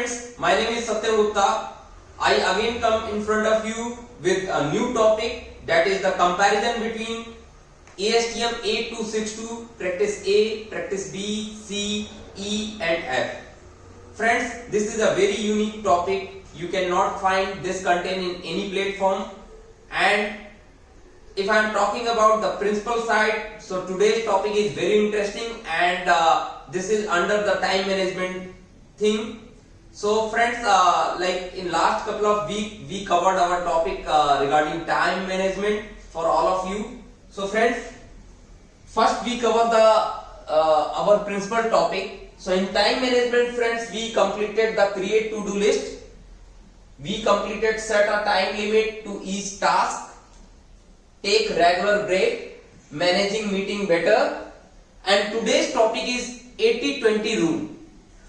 friends, my name is Satyam Gupta. I again come in front of you with a new topic, that is the comparison between ASTM A262, practice A, practice B, C, E and F. Friends, this is a very unique topic. You cannot find this content in any platform. And if I am talking about the principal side, so today's topic is very interesting, and this is under the time management thing. So friends, like in last couple of weeks we covered our topic regarding time management for all of you. So friends, first we cover the our principal topic. So in time management, friends, we completed the create to-do list. We completed set a time limit to each task, take regular break, managing meeting better, and today's topic is 80-20 rule.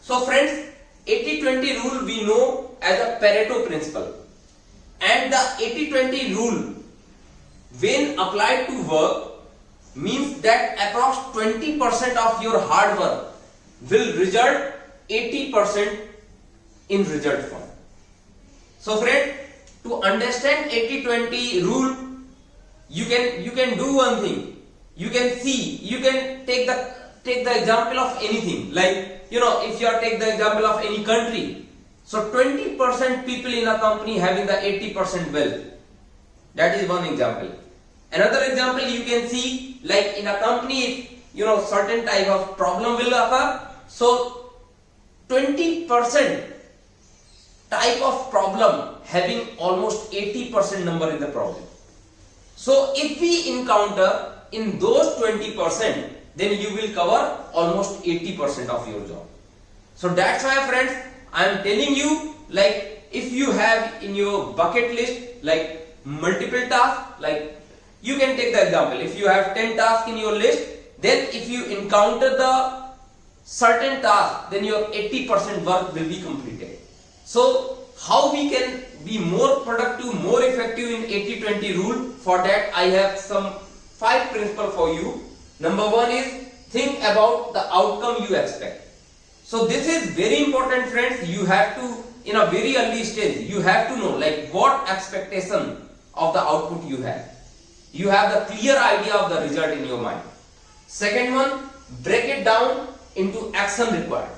So friends, 80-20 rule we know as a Pareto principle, and the 80-20 rule when applied to work means that approx 20% of your hard work will result 80% in result form. So friend, to understand 80-20 rule, you can do one thing. You can take the example of anything, like if you take the example of any country. So 20% people in a company having the 80% wealth. That is one example. Another example you can see, like in a company, if certain type of problem will occur, so 20% type of problem having almost 80% number in the problem. So if we encounter in those 20%, then you will cover almost 80% of your job. So that's why, friends, I am telling you, like if you have in your bucket list like multiple tasks, like you can take the example, if you have 10 tasks in your list, then if you encounter the certain task, then your 80% work will be completed. So how we can be more productive, more effective in 80-20 rule? For that I have some 5 principles for you. Number 1 is think about the outcome you expect. So this is very important, friends. You have to, in a very early stage, you have to know like what expectation of the output you have. You have the clear idea of the result in your mind. Second one, break it down into action required.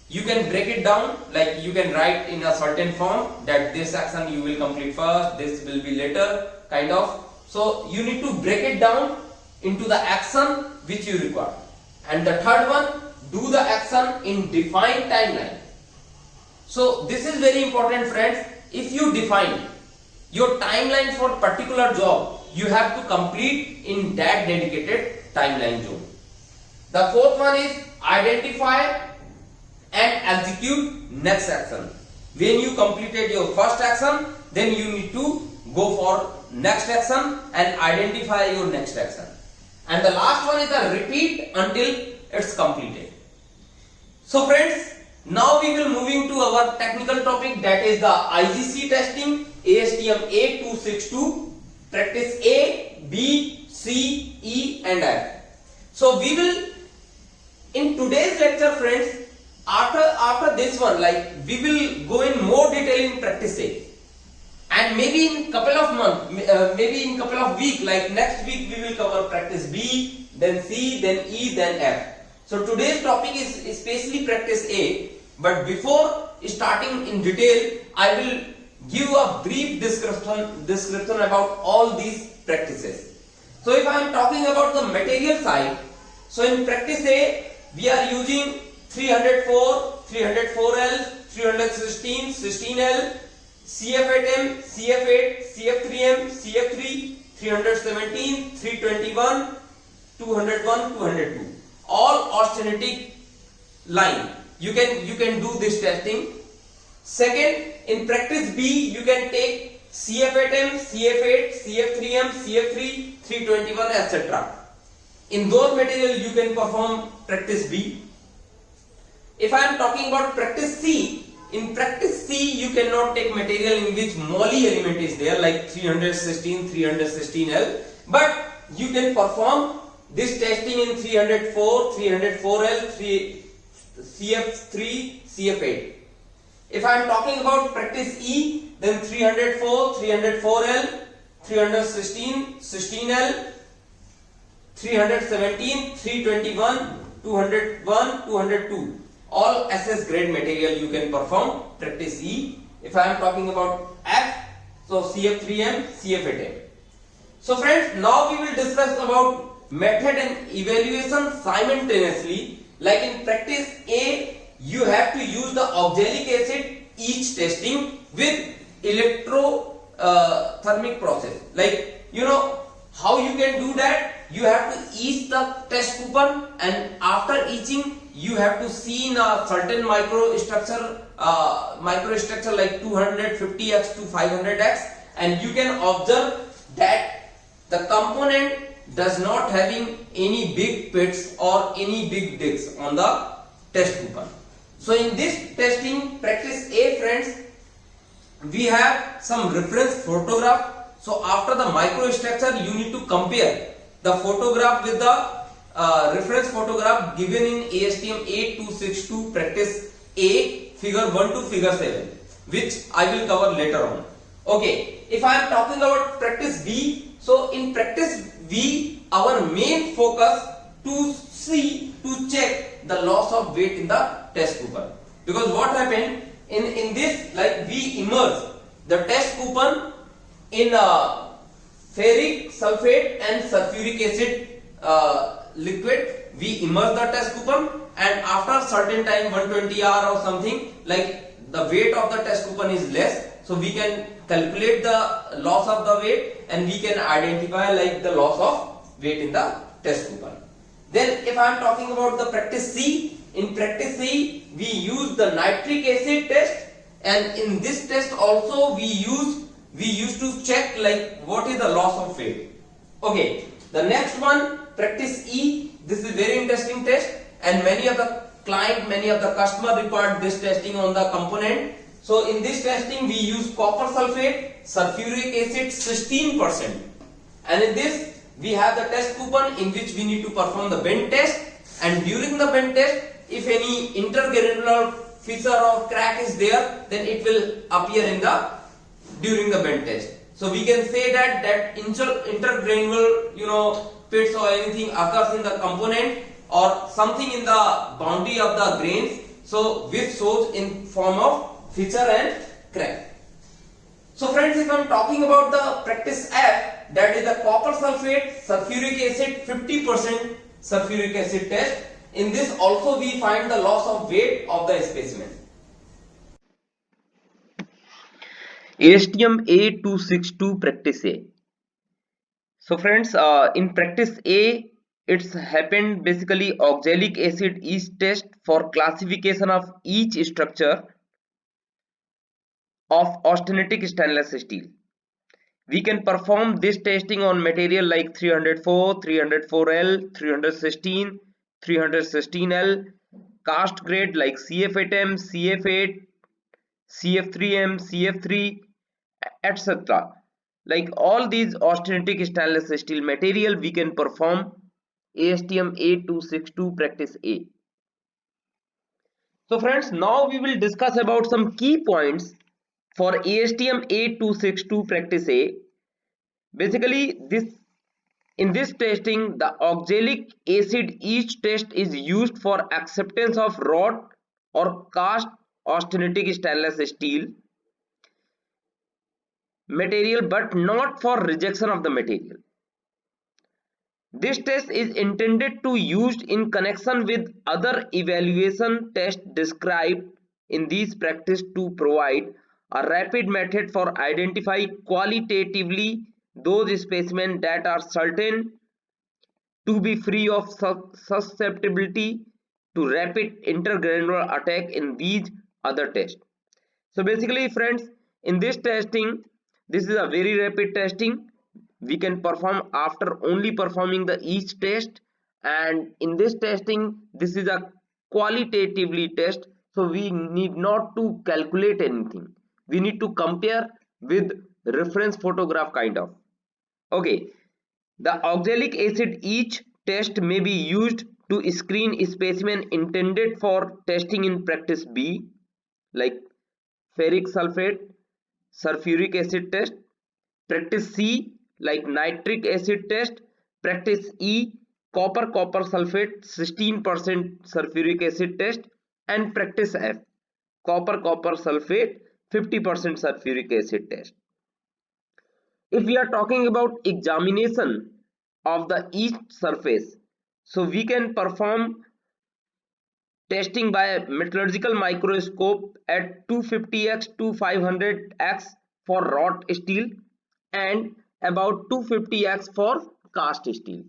You can break it down, like you can write in a certain form that this action you will complete first, this will be later, kind of. So you need to break it down into the action which you require. And the third one, do the action in defined timeline. So this is very important, friends. If you define your timeline for particular job, you have to complete in that dedicated timeline zone. The fourth one is identify and execute next action. When you completed your first action, then you need to go for next action and identify your next action. And the last one is the repeat until it's completed. So friends, now we will moving to our technical topic, that is the IGC testing, ASTM A262, practice A, B, C, E and F. So we will, in today's lecture, friends, after this one, like we will go in more detail in practice A, and maybe in couple of months, maybe in couple of weeks, like next week we will cover practice B, then C, then E, then F. So today's topic is especially practice A, but before starting in detail, I will give a brief description about all these practices. So if I am talking about the material side, so in practice A, we are using 304, 304L, 316, 16L, CF8M, CF8, CF3M, CF3, 317, 321, 201, 202. All austenitic line. You can do this testing. Second, in practice B, you can take CF8M, CF8, CF3M, CF3, 321, etc. In those material you can perform practice B. If I am talking about practice C, in practice C you cannot take material in which moly element is there, like 316, 316L, but you can perform this testing in 304, 304L, CF3, CF8. If I am talking about practice E, then 304, 304L, 316, 16L, 317, 321, 201, 202. All SS grade material you can perform practice E. If I am talking about F, so CF3M, CF8M. So friends, now we will discuss about method and evaluation simultaneously. Like in practice A, you have to use the oxalic acid each testing with electrothermic process. Like, you know how you can do that? You have to etch the test coupon, and after etching you have to see in a certain microstructure like 250x to 500x, and you can observe that the component does not having any big pits or any big dips on the test coupon. So in this testing practice A, friends, we have some reference photograph. So after the microstructure, you need to compare the photograph with the reference photograph given in ASTM A262 practice A, figure 1 to figure 7, which I will cover later on. Okay, if I am talking about practice B, so in practice B, our main focus to check the loss of weight in the test coupon. Because what happened in this, like we immerse the test coupon in ferric sulfate and sulfuric acid liquid. We immerse the test coupon, and after certain time, 120 hour or something, like the weight of the test coupon is less, so we can calculate the loss of the weight, and we can identify like the loss of weight in the test coupon. Then if I am talking about the practice C, in practice C we use the nitric acid test, and in this test also we used to check like what is the loss of weight. Okay, the next one, practice E. This is very interesting test, and many of the customer required this testing on the component. So in this testing we use copper sulfate, sulfuric acid 16%, and in this we have the test coupon in which we need to perform the bend test, and during the bend test, if any intergranular fissure or crack is there, then it will appear during the bend test. So we can say that intergranular pits or anything occurs in the component or something in the boundary of the grains, so which shows in form of fissure and crack. So friends, if I am talking about the practice F, that is the copper sulfate, sulfuric acid 50% sulfuric acid test. In this also we find the loss of weight of the specimen. ASTM A262 practice A. So friends, in practice A, it's happened basically oxalic acid etch test for classification of each structure of austenitic stainless steel. We can perform this testing on material like 304, 304L, 316, 316L, cast grade like CF8M, CF8, CF3M, CF3, etc. Like all these austenitic stainless steel material, we can perform ASTM A262 practice A. So friends, now we will discuss about some key points for ASTM A262 practice A. Basically, in this testing, the oxalic acid etch test is used for acceptance of wrought or cast austenitic stainless steel material, but not for rejection of the material. This test is intended to used in connection with other evaluation tests described in these practice to provide a rapid method for identify qualitatively those specimens that are certain to be free of susceptibility to rapid intergranular attack in these other tests. So basically friends, in this testing, this is a very rapid testing we can perform after only performing the each test, and in this testing this is a qualitatively test, so we need not to calculate anything, we need to compare with reference photograph kind of. Okay, the oxalic acid etch test may be used to screen a specimen intended for testing in practice B, like ferric sulfate, sulfuric acid test. Practice C, like nitric acid test. Practice E, copper sulfate 16% sulfuric acid test. And practice F, copper sulfate 50% sulfuric acid test. If we are talking about examination of the each surface, so we can perform testing by metallurgical microscope at 250x to 500x for wrought steel and about 250x for cast steel.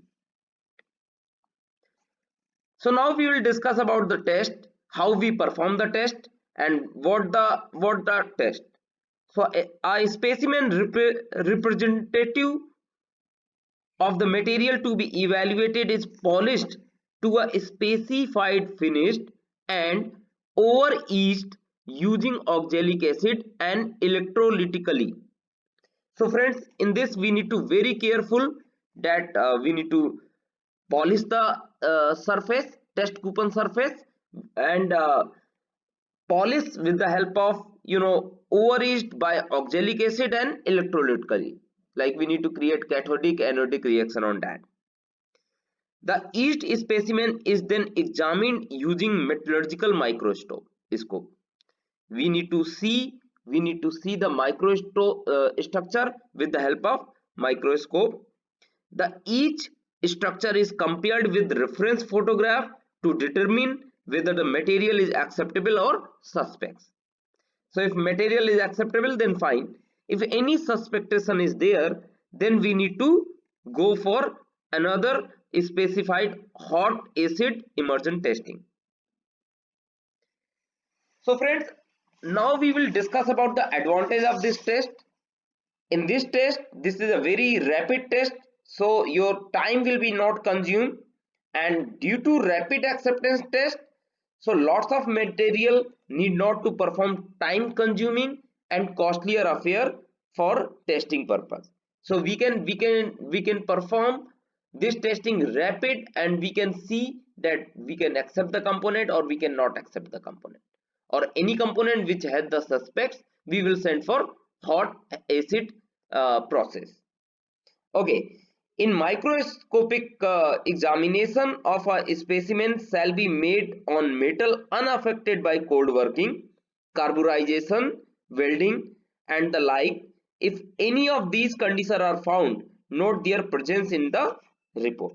So now we will discuss about the test, how we perform the test and what the test. So a specimen representative of the material to be evaluated is polished to a specified finish and over etched using oxalic acid and electrolytically. So friends, in this we need to very careful that we need to polish the surface, test coupon surface, and polish with the help of over etched by oxalic acid and electrolytically. Like we need to create cathodic anodic reaction on that. The etched specimen is then examined using metallurgical microscope. We need to see the structure with the help of microscope. The each structure is compared with reference photograph to determine whether the material is acceptable or suspect. So if material is acceptable, then fine. If any suspicion is there, then we need to go for another specified hot acid immersion testing. So friends, now we will discuss about the advantage of this test. In this test, this is a very rapid test, so your time will be not consumed, and due to rapid acceptance test, so lots of material need not to perform time consuming and costlier affair for testing purpose. So we can perform this testing rapid, and we can see that we can accept the component or we cannot accept the component, or any component which had the suspects we will send for hot acid process. Okay, in microscopic examination of a specimen shall be made on metal unaffected by cold working, carburization, welding and the like. If any of these conditions are found, note their presence in the report.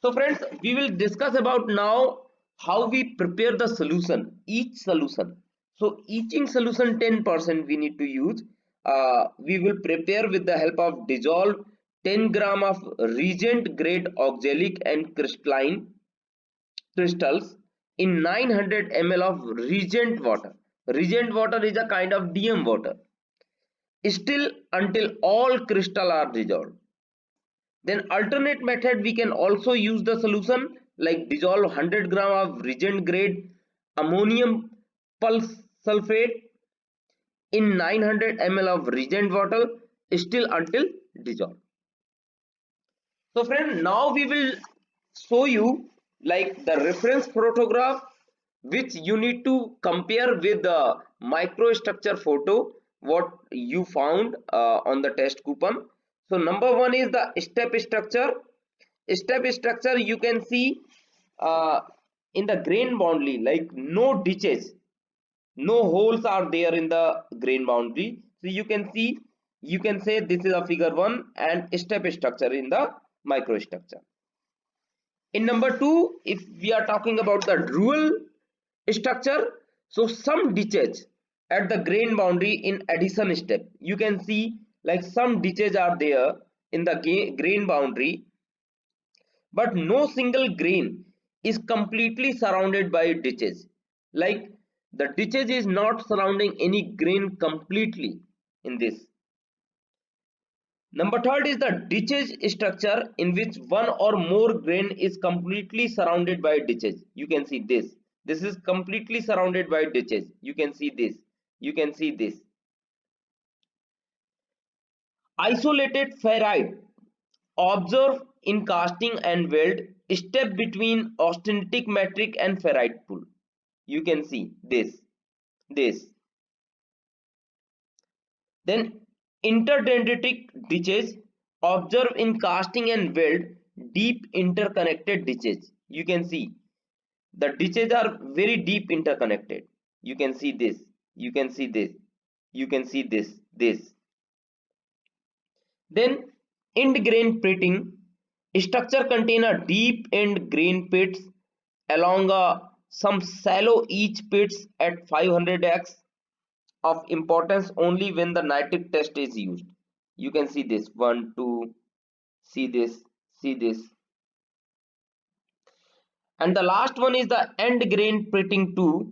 So friends, we will discuss about now how we prepare the solution, each solution. So each solution 10% we need to use. We will prepare with the help of dissolved 10 gram of reagent grade oxalic and crystalline crystals in 900 ml of reagent water. Reagent water is a kind of DM water. Still until all crystal are dissolved. Then alternate method, we can also use the solution like dissolve 100 gram of reagent grade ammonium pulse sulfate in 900 ml of reagent water still until dissolved. So friend, now we will show you like the reference photograph which you need to compare with the microstructure photo what you found on the test coupon. So number one is the step structure. Step structure you can see uh, in the grain boundary, like no ditches, no holes are there in the grain boundary. So you can see, you can say this is a figure 1 and step structure in the microstructure. In number 2, if we are talking about the dual structure, so some ditches at the grain boundary in addition step, you can see like some ditches are there in the grain boundary, but no single grain is completely surrounded by ditches. Like the ditches is not surrounding any grain completely in this. Number third is the ditches structure in which one or more grain is completely surrounded by ditches. You can see this. This is completely surrounded by ditches. You can see this. You can see this. Isolated ferrite. Observe in casting and weld step between austenitic matrix and ferrite pool. You can see this. this. Then interdendritic ditches. Observe in casting and weld deep interconnected ditches. You can see the ditches are very deep interconnected. You can see this, you can see this, you can see this. Then end grain pitting. Structure contain a deep end grain pits along some shallow each pits at 500x, of importance only when the nitric test is used. You can see this 1 2, see this, see this. And the last one is the end grain pitting 2.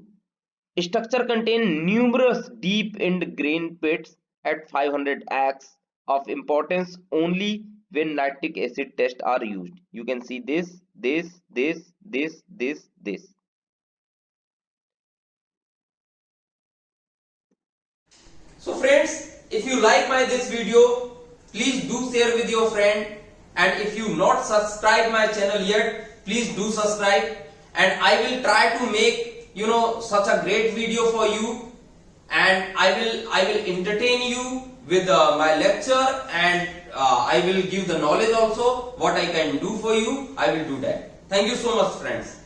Structure contain numerous deep end grain pits at 500x, of importance only when nitric acid tests are used. You can see this, this. So friends, if you like this video, please do share with your friend, and if you not subscribe my channel yet, please do subscribe, and I will try to make such a great video for you, and I will entertain you with my lecture, and I will give the knowledge also what I can do for you. I will do that. Thank you so much friends.